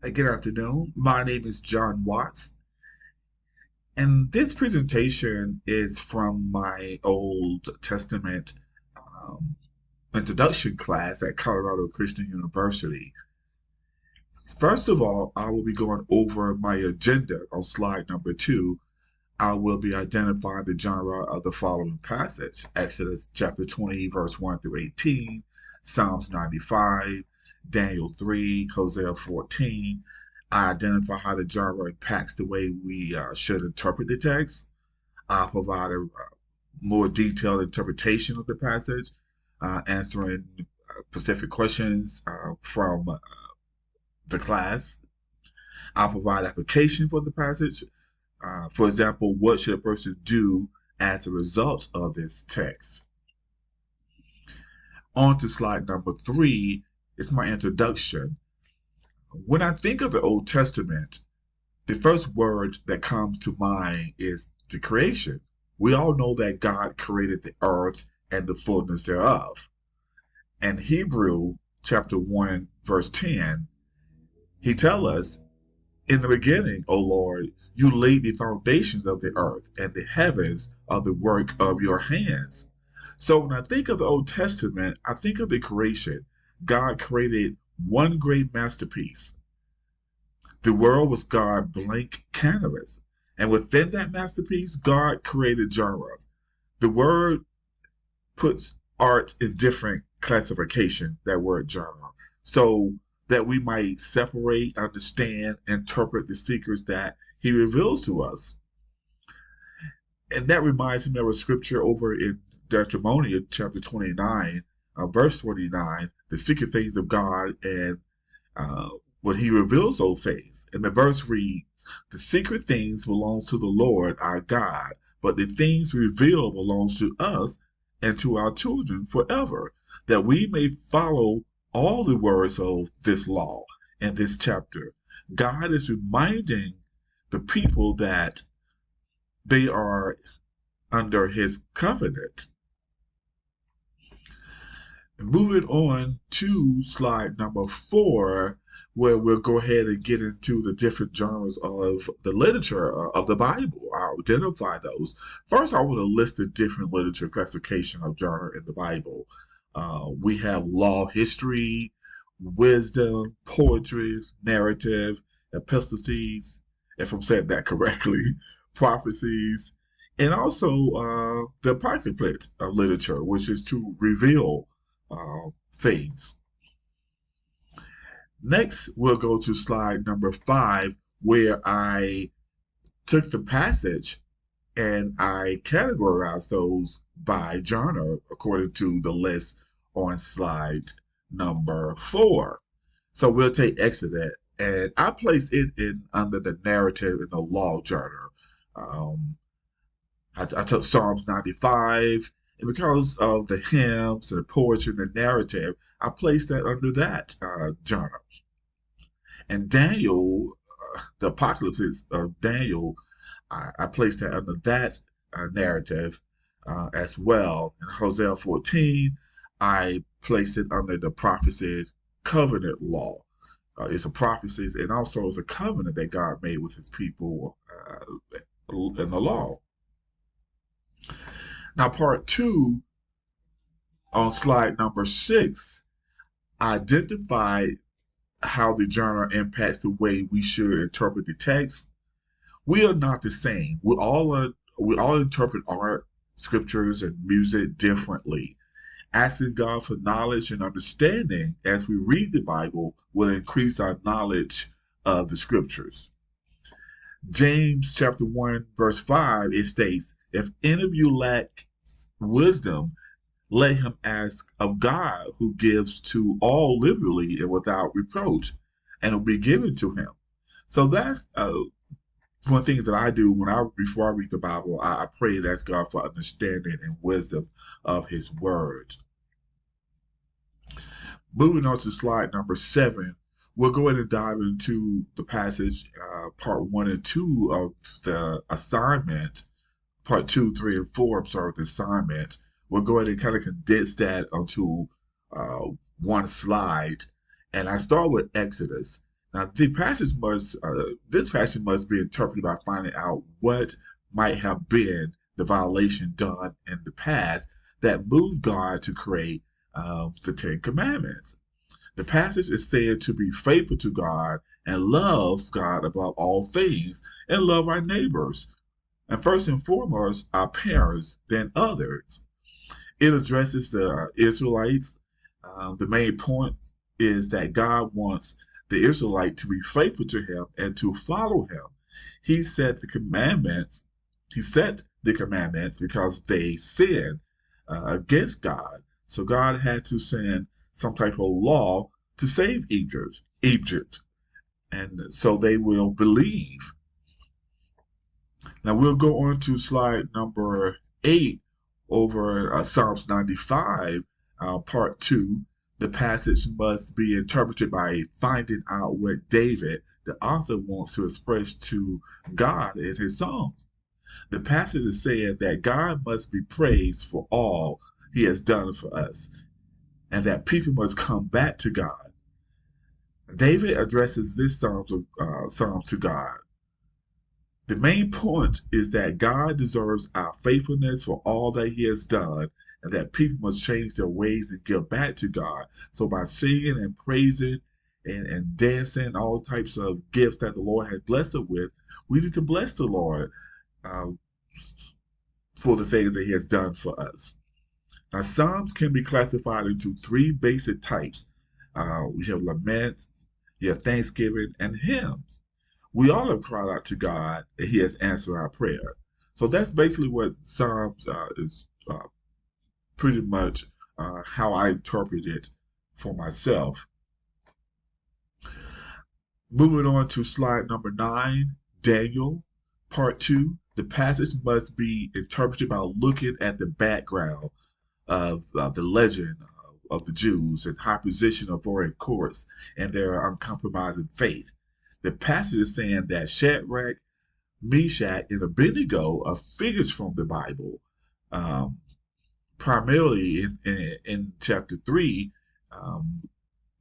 Good afternoon. My name is John Watts, and this presentation is from my Old Testament um, introduction class at Colorado Christian University. First of all, I will be going over my agenda on slide number 2. I will be identifying the genre of the following passage: Exodus chapter 20, verse 1 through 18, Psalms 95, Daniel 3, Hosea 14. I identify how the genre impacts the way we should interpret the text. I'll provide a more detailed interpretation of the passage, answering specific questions from the class. I'll provide application for the passage. For example, what should a person do as a result of this text? On to slide number 3 is my introduction. When I think of the Old Testament, the first word that comes to mind is the creation. We all know that God created the earth and the fullness thereof. In Hebrew chapter 1, verse 10, he tells us, "In the beginning, O Lord, you laid the foundations of the earth, and the heavens are the work of your hands." So when I think of the Old Testament, I think of the creation. God created one great masterpiece. The world was God's blank canvas. And within that masterpiece, God created genres. The word puts art in different classification, that word genre, so that we might separate, understand, interpret the secrets that he reveals to us. And that reminds me of a scripture over in Deuteronomy chapter 29, verse 29, the secret things of God and uh, when he reveals those things. And the verse reads, "The secret things belong to the Lord our God, but the things revealed belongs to us and to our children forever, that we may follow all the words of this law." In this chapter, God is reminding the people that they are under his covenant. Moving on to slide number 4, where we'll go ahead and get into the different genres of the literature of the Bible. I'll identify those. First, I want to list the different literature classification of genre in the Bible. We have law, history, wisdom, poetry, narrative, epistles, if I'm saying that correctly, prophecies, and also the apocalypse of literature, which is to reveal things. Next, we'll go to slide number 5, where I took the passage and I categorized those by genre according to the list on slide number 4. So we'll take Exodus, and I place it in under the narrative and the law genre. Um, I took Psalms 95, and because of the hymns and the poetry and the narrative, I placed that under that genre. And Daniel, the apocalypse of Daniel, I placed that under that narrative as well. In Hosea 14, I placed it under the prophecies covenant law. It's a prophecies and also it's a covenant that God made with his people in the law. Now, part 2 on slide number 6 identify how the genre impacts the way we should interpret the text. We are not the same. We all interpret art, scriptures, and music differently. Asking God for knowledge and understanding as we read the Bible will increase our knowledge of the scriptures. James chapter 1, verse 5, it states, "If any of you lack wisdom, let him ask of God, who gives to all liberally and without reproach, and it will be given to him." So that's one thing that I do before I read the Bible. I pray and ask God for understanding and wisdom of his word. Moving on to slide number 7, we'll go ahead and dive into the passage, part 1 and 2 of the assignment, part 2, 3, and 4, I'm sorry, the assignment. We'll go ahead and kind of condense that onto one slide. And I start with Exodus. Now, this passage must be interpreted by finding out what might have been the violation done in the past that moved God to create the Ten Commandments. The passage is said to be faithful to God and love God above all things and love our neighbors, and first and foremost, our parents, then others. It addresses the Israelites. The main point is that God wants the Israelite to be faithful to Him and to follow Him. He set the commandments. He set the commandments because they sinned against God. So God had to send some type of law to save Egypt, and so they will believe. Now we'll go on to slide number 8 over Psalms 95, part 2. The passage must be interpreted by finding out what David, the author, wants to express to God in his songs. The passage is saying that God must be praised for all He has done for us, and that people must come back to God. David addresses this psalm to God. The main point is that God deserves our faithfulness for all that He has done, and that people must change their ways and give back to God. So by singing and praising and dancing, all types of gifts that the Lord has blessed us with, we need to bless the Lord uh, for the things that He has done for us. Now, Psalms can be classified into three basic types. We have laments, you have thanksgiving, and hymns. We all have cried out to God, and He has answered our prayer. So that's basically what Psalms is pretty much how I interpret it for myself. Moving on to slide number 9, Daniel, part 2. The passage must be interpreted by looking at the background of the legend of the Jews and high position of foreign courts and their uncompromising faith. The passage is saying that Shadrach, Meshach, and Abednego are figures from the Bible. Primarily in chapter 3,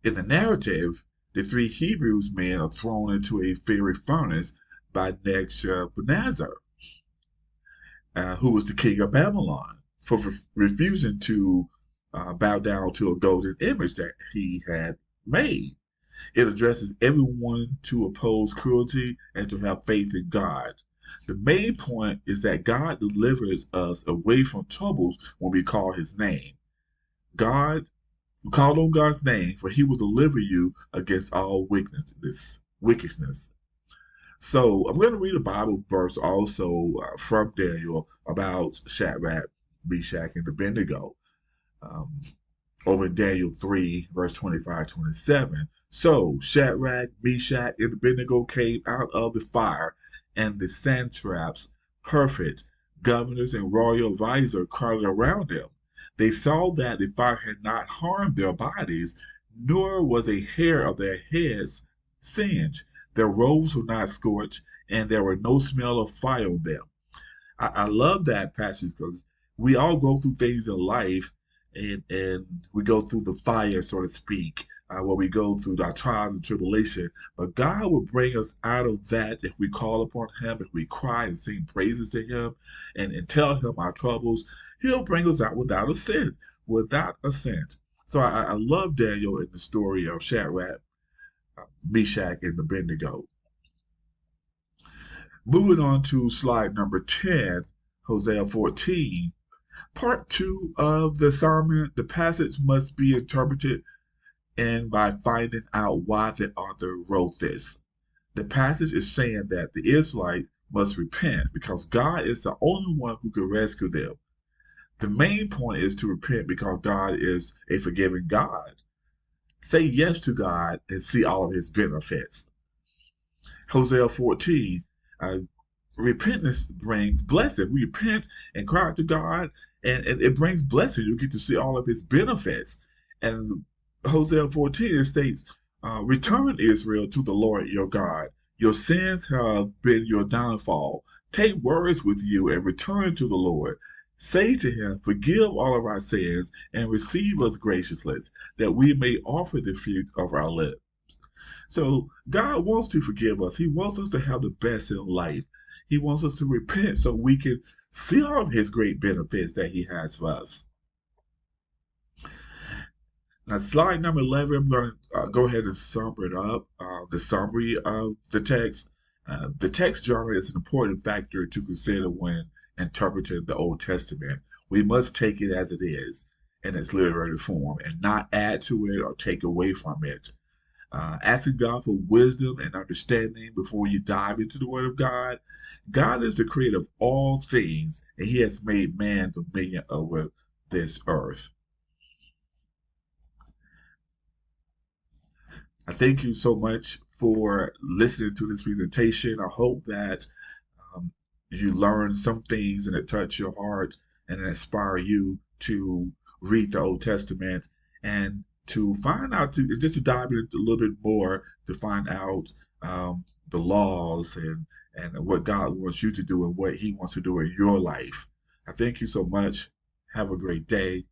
in the narrative, the three Hebrews men are thrown into a fiery furnace by Nebuchadnezzar, who was the king of Babylon, for refusing to bow down to a golden image that he had made. It addresses everyone to oppose cruelty and to have faith in God. The main point is that God delivers us away from troubles when we call His name. God, call on God's name, for He will deliver you against all wickedness. So I'm going to read a Bible verse also from Daniel about Shadrach, Meshach, and Abednego. Um, Over in Daniel 3, verse 25-27. So Shadrach, Meshach, and Abednego came out of the fire, and the satraps, perfect governors, and royal advisors crowded around them. They saw that the fire had not harmed their bodies, nor was a hair of their heads singed. Their robes were not scorched, and there were no smell of fire on them. I love that passage because we all go through things in life, and we go through the fire, so to speak, where we go through our trials and tribulation. But God will bring us out of that if we call upon Him, if we cry and sing praises to Him, and tell Him our troubles. He'll bring us out without a cent, without a cent. So I love Daniel in the story of Shadrach, Meshach, and Abednego. Moving on to slide number 10, Hosea 14. Part 2 of the sermon, the passage must be interpreted and by finding out why the author wrote this. The passage is saying that the Israelites must repent because God is the only one who can rescue them. The main point is to repent because God is a forgiving God. Say yes to God and see all of His benefits. Hosea 14, repentance brings blessing. We repent and cry out to God, and it brings blessing. You get to see all of His benefits. And Hosea 14 states, return, Israel, to the Lord your God. Your sins have been your downfall. Take words with you and return to the Lord. Say to Him, forgive all of our sins and receive us graciously, that we may offer the fruit of our lips. So God wants to forgive us. He wants us to have the best in life. He wants us to repent so we can see all of his great benefits that he has for us. Now, slide number 11, I'm going to go ahead and sum it up. The summary of the text. The text genre is an important factor to consider when interpreting the Old Testament. We must take it as it is in its literary form and not add to it or take away from it. Asking God for wisdom and understanding before you dive into the Word of God. God is the creator of all things, and He has made man dominion over this earth. I thank you so much for listening to this presentation. I hope that um, you learn some things and it touch your heart and inspire you to read the Old Testament and to find out, to just to dive into a little bit more to find out the laws and what God wants you to do and what He wants to do in your life. I thank you so much. Have a great day.